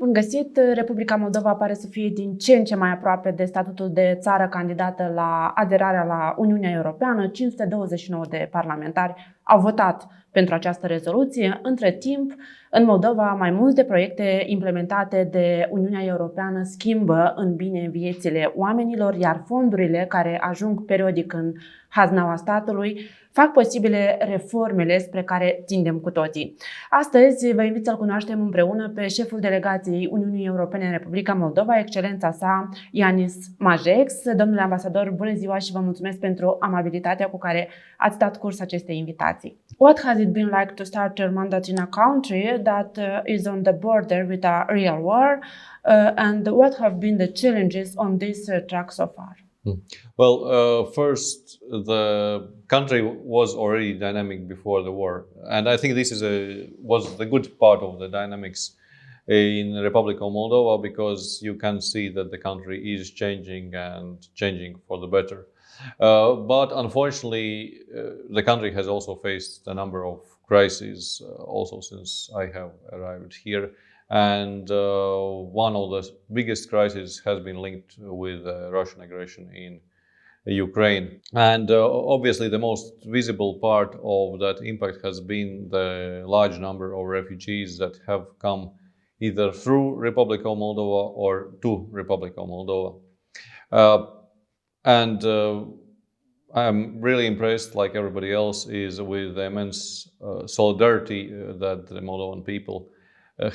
Bun găsit! Republica Moldova pare să fie din ce în ce mai aproape de statutul de țară candidată la aderarea la Uniunea Europeană. 529 de parlamentari au votat pentru această rezoluție. Între timp, în Moldova, mai multe proiecte implementate de Uniunea Europeană schimbă în bine viețile oamenilor, iar fondurile care ajung periodic în haznaua statului fac posibile reformele spre care tindem cu toții. Astăzi vă invit să-l cunoaștem împreună pe șeful delegației Uniunii Europene în Republica Moldova, excelența sa Jānis Mažeiks. Domnule ambasador, bună ziua și vă mulțumesc pentru amabilitatea cu care ați dat curs acestei invitații. What has it been like to start your mandate in a country that is on the border with a real war? And what have been the challenges on this track so far? Well, first, the country was already dynamic before the war, and I think this was the good part of the dynamics in Republica Moldova, because you can see that the country is changing and changing for the better. But unfortunately, the country has also faced a number of crises also since I have arrived here. And one of the biggest crises has been linked with Russian aggression in Ukraine. And obviously the most visible part of that impact has been the large number of refugees that have come either through Republica Moldova or to Republica Moldova. I'm really impressed, like everybody else is, with the immense solidarity that the Moldovan people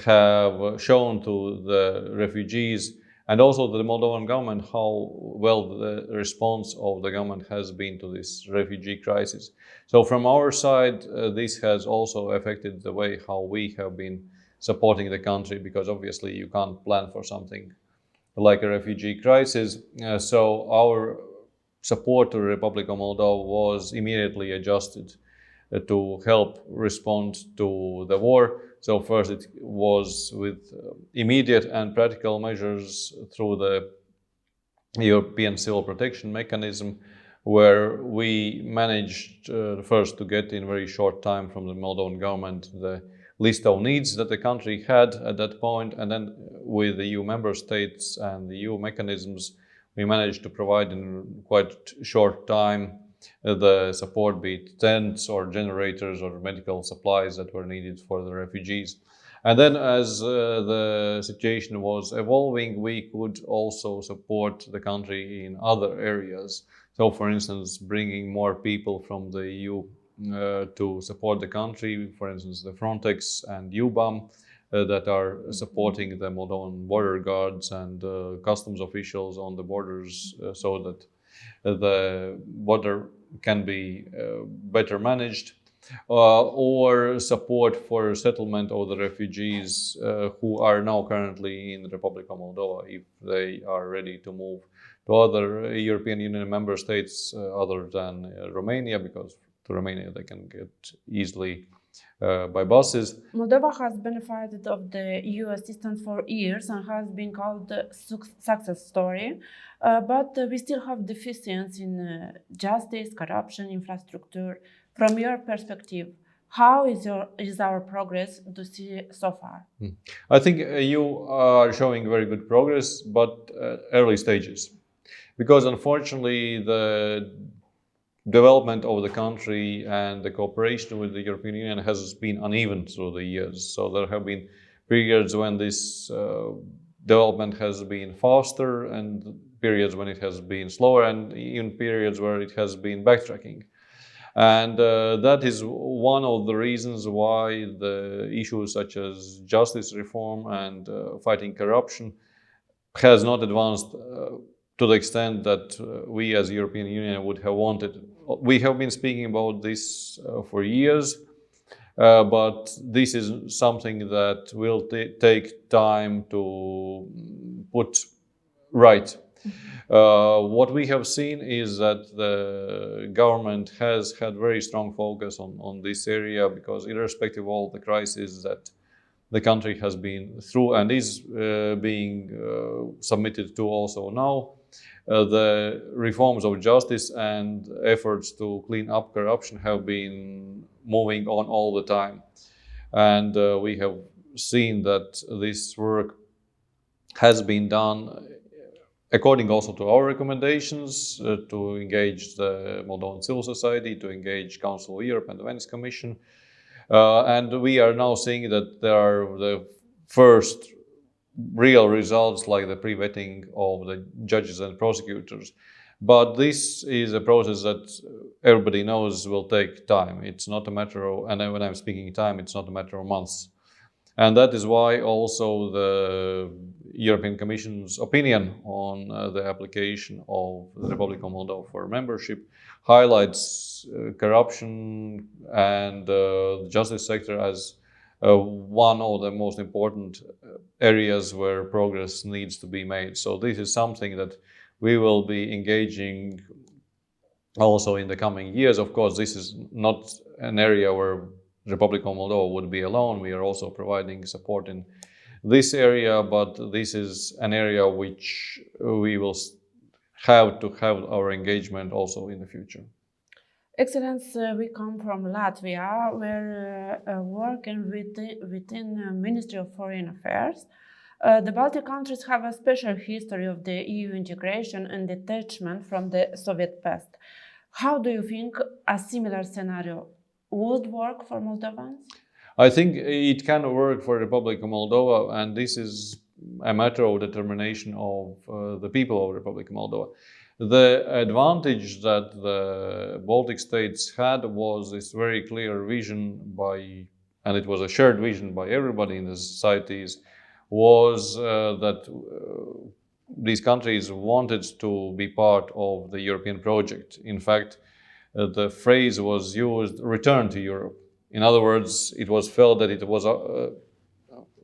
have shown to the refugees, and also the Moldovan government, how well the response of the government has been to this refugee crisis. So from our side, this has also affected the way how we have been supporting the country, because obviously you can't plan for something like a refugee crisis. So our support to the Republic of Moldova was immediately adjusted to help respond to the war. So first it was with immediate and practical measures through the European Civil Protection Mechanism, where we managed first to get in very short time from the Moldovan government the list of needs that the country had at that point, and then with the EU member states and the EU mechanisms, we managed to provide in quite short time the support, be it tents or generators or medical supplies that were needed for the refugees. And then as the situation was evolving, we could also support the country in other areas. So for instance, bringing more people from the EU to support the country, for instance, the Frontex and UBAM that are supporting the Moldovan border guards and customs officials on the borders so that the border can be better managed, or support for settlement of the refugees who are now currently in the Republic of Moldova, if they are ready to move to other European Union member states other than Romania, because to Romania they can get easily by buses. Moldova has benefited of the EU assistance for years and has been called a success story, but we still have deficiencies in justice, corruption, infrastructure. From your perspective, how is our progress to see so far? I think you are showing very good progress, but early stages, because unfortunately the development of the country and the cooperation with the European Union has been uneven through the years. So there have been periods when this development has been faster and periods when it has been slower, and even periods where it has been backtracking. And that is one of the reasons why the issues such as justice reform and fighting corruption has not advanced to the extent that we as European Union would have wanted. We have been speaking about this for years, but this is something that will take time to put right. What we have seen is that the government has had very strong focus on this area, because irrespective of all the crises that the country has been through and is being submitted to also now, the reforms of justice and efforts to clean up corruption have been moving on all the time. And we have seen that this work has been done according also to our recommendations to engage the Moldovan civil society, to engage Council of Europe and the Venice Commission. And we are now seeing that there are the first real results, like the pre-vetting of the judges and prosecutors. But this is a process that everybody knows will take time. It's not a matter of, and when I'm speaking time, it's not a matter of months. And that is why also the European Commission's opinion on the application of the Republic of Moldova for membership highlights corruption and the justice sector as one of the most important areas where progress needs to be made. So this is something that we will be engaging also in the coming years. Of course, this is not an area where the Republic of Moldova would be alone. We are also providing support in this area, but this is an area which we will have to have our engagement also in the future. Excellency, we come from Latvia. We're working within Ministry of Foreign Affairs. The Baltic countries have a special history of the EU integration and detachment from the Soviet past. How do you think a similar scenario would work for Moldovans? I think it can work for the Republic of Moldova, and this is a matter of determination of the people of the Republic of Moldova. The advantage that the Baltic states had was this very clear vision and it was a shared vision by everybody in the societies, was that these countries wanted to be part of the European project. In fact, the phrase was used, return to Europe. In other words, it was felt that it was,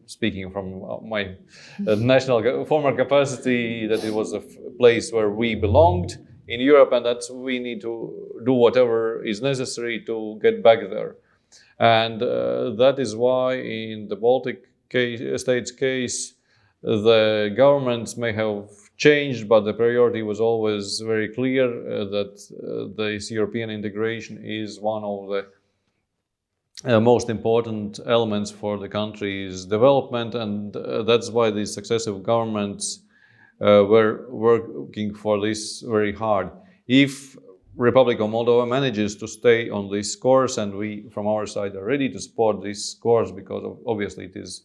speaking from my national former capacity, that it was a place where we belonged in Europe and that we need to do whatever is necessary to get back there. And that is why in the Baltic states case, the governments may have changed, but the priority was always very clear that this European integration is one of the most important elements for the country's development, and that's why the successive governments were working for this very hard. If Republic of Moldova manages to stay on this course, and we from our side are ready to support this course because obviously it is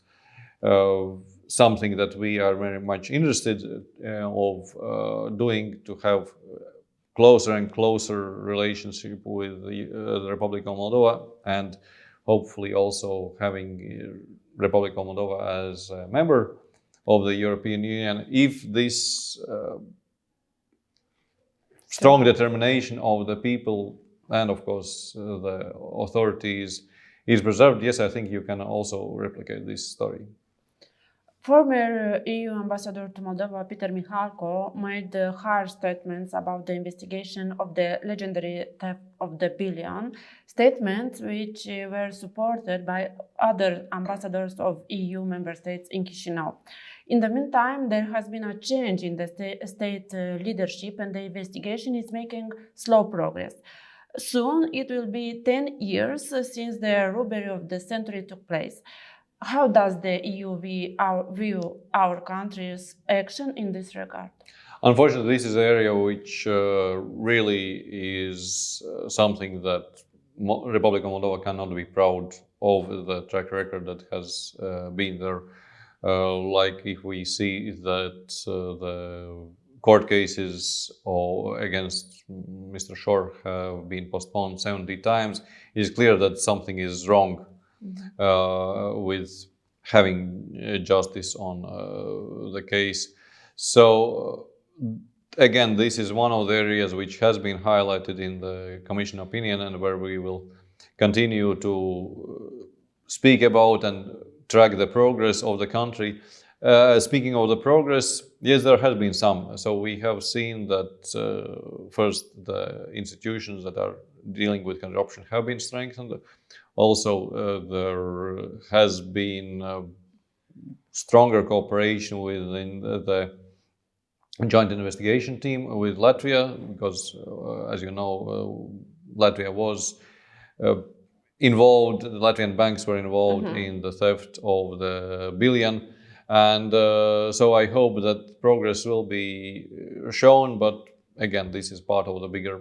something that we are very much interested of doing, to have closer and closer relationship with the Republic of Moldova, and hopefully also having Republic of Moldova as a member of the European Union. If this strong determination of the people and of course the authorities is preserved, yes, I think you can also replicate this story. Former EU Ambassador to Moldova, Peter Mihalko, made harsh statements about the investigation of the legendary theft of the billion, statements which were supported by other ambassadors of EU member states in Chișinău. In the meantime, there has been a change in the state leadership, and the investigation is making slow progress. Soon it will be 10 years since the robbery of the century took place. How does the EU view our country's action in this regard? Unfortunately, this is an area which really is something that Republic of Moldova cannot be proud of, the track record that has been there. Like if we see that the court cases against Mr. Shor have been postponed 70 times, it is clear that something is wrong with having justice on the case. So again, this is one of the areas which has been highlighted in the Commission opinion, and where we will continue to speak about and track the progress of the country. Speaking of the progress, yes, there has been some. So we have seen that first, the institutions that are dealing with corruption have been strengthened. Also, there has been stronger cooperation within the joint investigation team with Latvia, because, as you know, Latvia was involved, the Latvian banks were involved in the theft of the billion. And so I hope that progress will be shown, but again, this is part of the bigger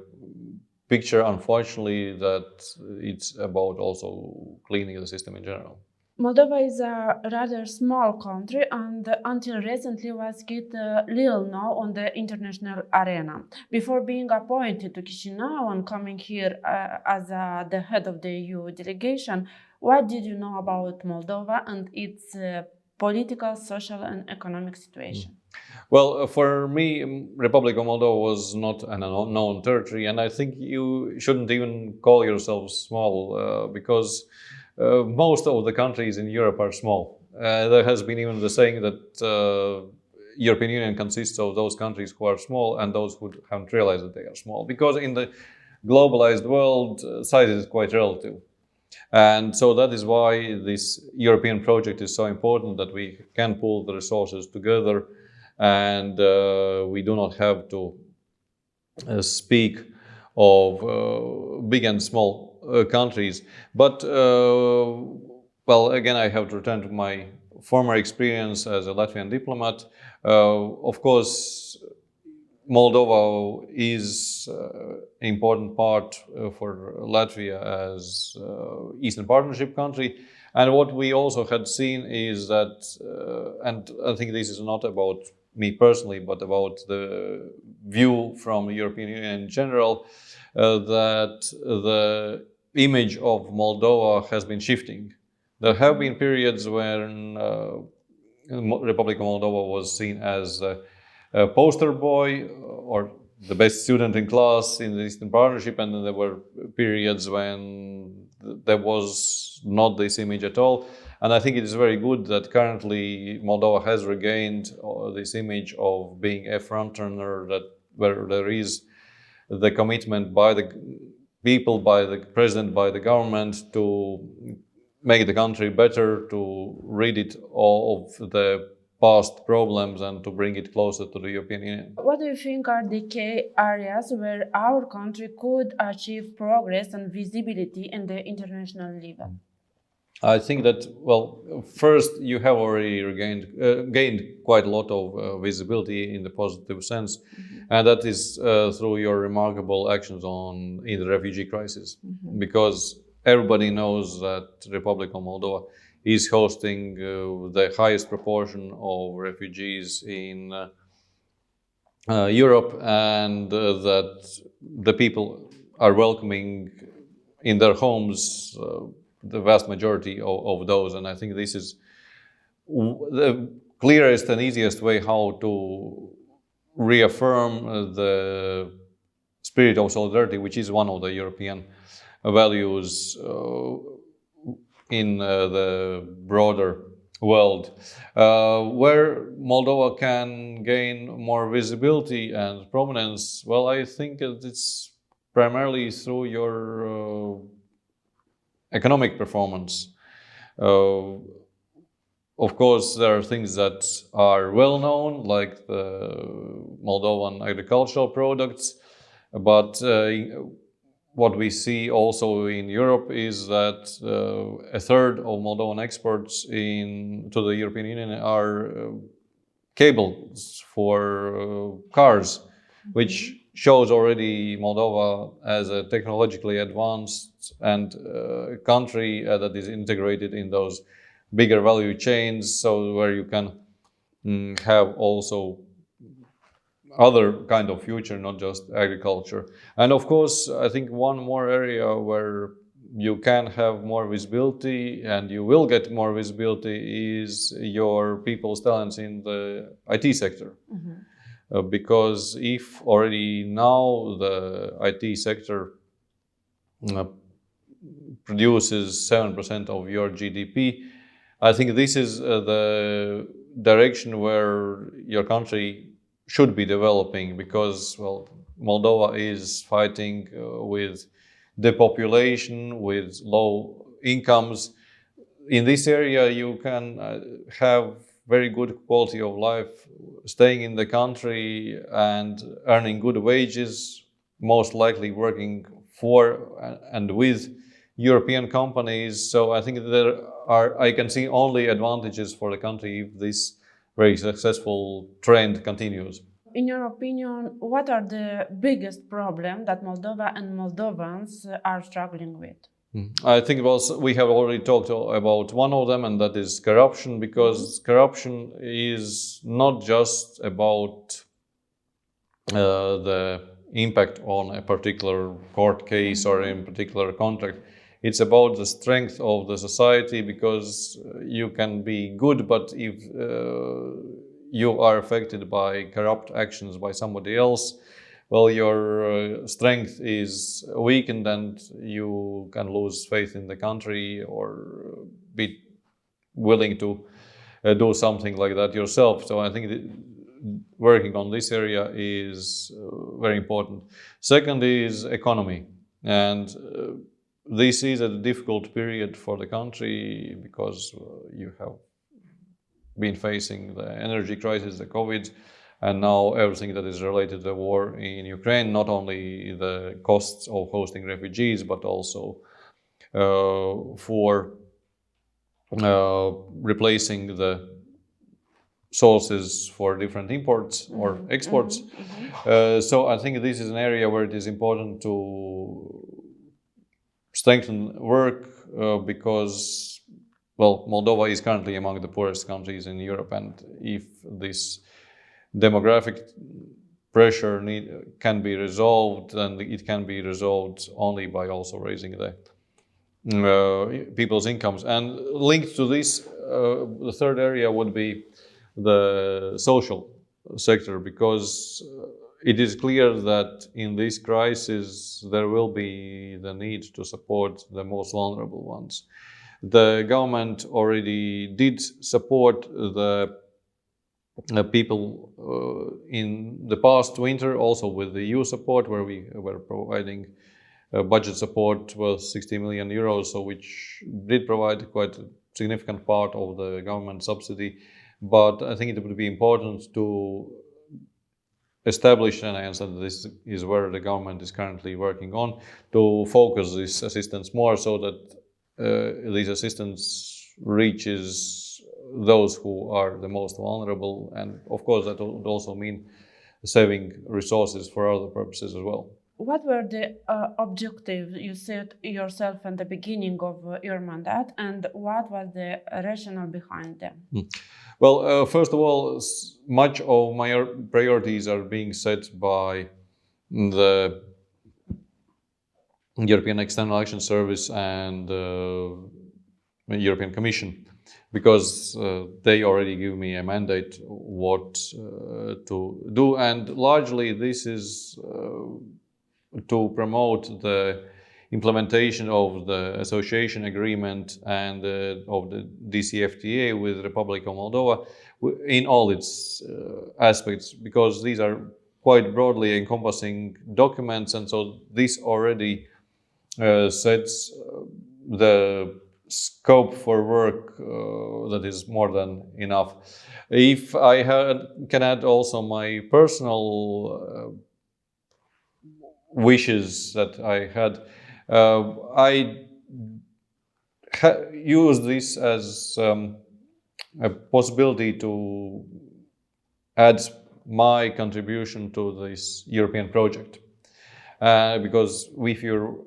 picture, unfortunately, that it's about also cleaning the system in general. Moldova is a rather small country and until recently was get little known on the international arena. Before being appointed to Chisinau and coming here as the head of the EU delegation, what did you know about Moldova and its political, social and economic situation? Well, for me, Republic of Moldova was not an unknown territory, and I think you shouldn't even call yourself small because most of the countries in Europe are small. There has been even the saying that European Union consists of those countries who are small and those who haven't realized that they are small. Because in the globalized world, size is quite relative. And so that is why this European project is so important, that we can pool the resources together and we do not have to speak of big and small countries. But, well, again, I have to return to my former experience as a Latvian diplomat. Of course, Moldova is an important part for Latvia as Eastern Partnership country. And what we also had seen is that, and I think this is not about me personally, but about the view from the European Union in general, that the image of Moldova has been shifting. There have been periods when Republic of Moldova was seen as a poster boy or the best student in class in the Eastern Partnership, and then there were periods when there was not this image at all. And I think it is very good that currently Moldova has regained this image of being a frontrunner, that where there is the commitment by the people, by the president, by the government to make the country better, to rid it of the past problems and to bring it closer to the European Union. What do you think are the key areas where our country could achieve progress and visibility in the international level? I think that, well, first you have already gained quite a lot of visibility in the positive sense, and that is through your remarkable actions in the refugee crisis, because everybody knows that the Republic of Moldova is hosting the highest proportion of refugees in Europe, and that the people are welcoming in their homes the vast majority of those. And I think this is the clearest and easiest way how to reaffirm the spirit of solidarity, which is one of the European values in the broader world. Where Moldova can gain more visibility and prominence, well, I think it's primarily through your economic performance. Of course, there are things that are well known, like the Moldovan agricultural products, but what we see also in Europe is that a third of Moldovan exports to the European Union are cables for cars, which shows already Moldova as a technologically advanced and country that is integrated in those bigger value chains, so where you can have also other kind of future, not just agriculture. And of course, I think one more area where you can have more visibility and you will get more visibility is your people's talents in the IT sector. Because if already now the IT sector produces 7% of your GDP, I think this is the direction where your country should be developing, because, well, Moldova is fighting with depopulation, with low incomes. In this area, you can have very good quality of life, staying in the country and earning good wages, most likely working for and with European companies. So I think there I can see only advantages for the country if this very successful trend continues. In your opinion, what are the biggest problems that Moldova and Moldovans are struggling with? I think we have already talked about one of them, and that is corruption, because corruption is not just about the impact on a particular court case or in particular contract. It's about the strength of the society, because you can be good, but if you are affected by corrupt actions by somebody else, well, your strength is weakened and you can lose faith in the country or be willing to do something like that yourself. So I think working on this area is very important. Second is economy. And this is a difficult period for the country because you have been facing the energy crisis, the COVID, and now everything that is related to the war in Ukraine, not only the costs of hosting refugees, but also for replacing the sources for different imports or exports. So I think this is an area where it is important to strengthen work because, well, Moldova is currently among the poorest countries in Europe, and if this demographic pressure can be resolved, and it can be resolved only by also raising the people's incomes. And linked to this, the third area would be the social sector, because it is clear that in this crisis there will be the need to support the most vulnerable ones. The government already did support the people in the past winter, also with the EU support, where we were providing budget support worth 60 million euros, so which did provide quite a significant part of the government subsidy. But I think it would be important to establish, and I understand this is where the government is currently working on, to focus this assistance more so that this assistance reaches those who are the most vulnerable, and of course that would also mean saving resources for other purposes as well. What were the objectives you set yourself in the beginning of your mandate, and what was the rationale behind them? Well, first of all, much of my priorities are being set by the European External Action Service and the European Commission, because they already give me a mandate what to do, and largely this is to promote the implementation of the association agreement and of the DCFTA with Republica Moldova in all its aspects, because these are quite broadly encompassing documents, and so this already sets the scope for work that is more than enough. If I can add also my personal wishes that I had, I use this as a possibility to add my contribution to this European project, because if you're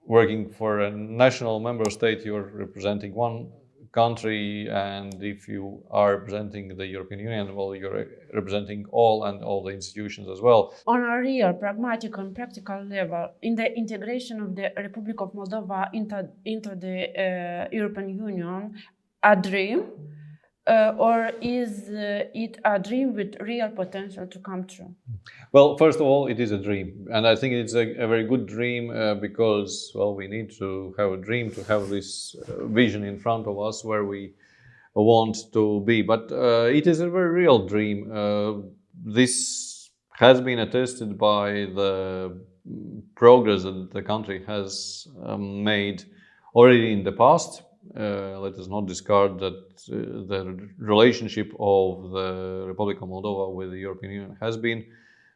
working for a national member state, you're representing one country, and if you are representing the European Union, well, you're representing all the institutions as well. On a real, pragmatic and practical level, in the integration of the Republic of Moldova into the European Union, a dream, or is it a dream with real potential to come true? Well, first of all, it is a dream, and I think it's a very good dream because, well, we need to have a dream, to have this vision in front of us where we want to be. But it is a very real dream. This has been attested by the progress that the country has made already in the past. Let us not discard that the relationship of the Republic of Moldova with the European Union has been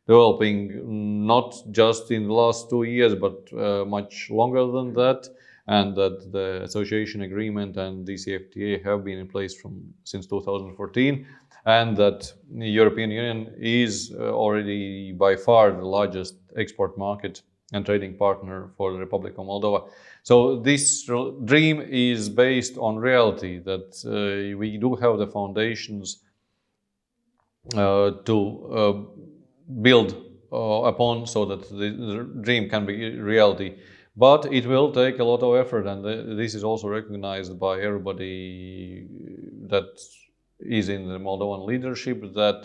developing not just in the last 2 years, but much longer than that. and that the association agreement and DCFTA have been in place since 2014, and that the European Union is already by far the largest export market and trading partner for the Republica Moldova. So this dream is based on reality, that we do have the foundations to build upon, so that the dream can be reality. But it will take a lot of effort, and this is also recognized by everybody that is in the Moldovan leadership, that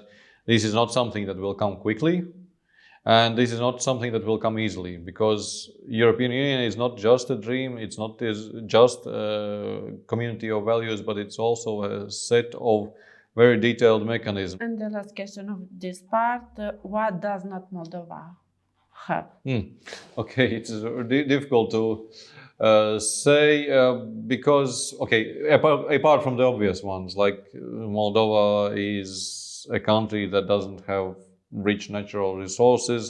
this is not something that will come quickly, and this is not something that will come easily, because European Union is not just a dream, it's not just a community of values, but it's also a set of very detailed mechanisms. And the last question of this part, what does not Moldova have? Okay, it's difficult to say because, okay, apart from the obvious ones, like Moldova is a country that doesn't have rich natural resources,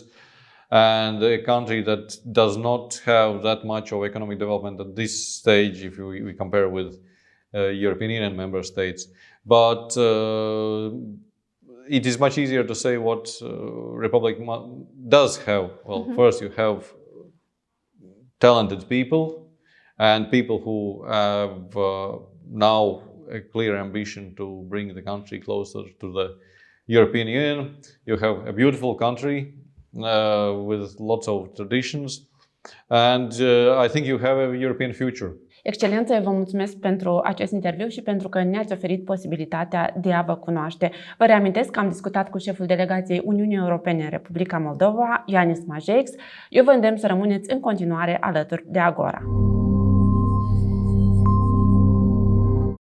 and a country that does not have that much of economic development at this stage if we compare with European Union member states. But it is much easier to say what Republic does have. Well, first you have talented people, and people who have now a clear ambition to bring the country closer to the European Union. You have a beautiful country with lots of traditions, and I think you have a European future. Excelență, vă mulțumesc pentru acest interviu și pentru că ne-ați oferit posibilitatea de a vă cunoaște. Vă reamintesc că am discutat cu șeful delegației Uniunii Europene în Republica Moldova, Jānis Mažeiks. Eu vă îndemn să rămâneți în continuare alături de Agora.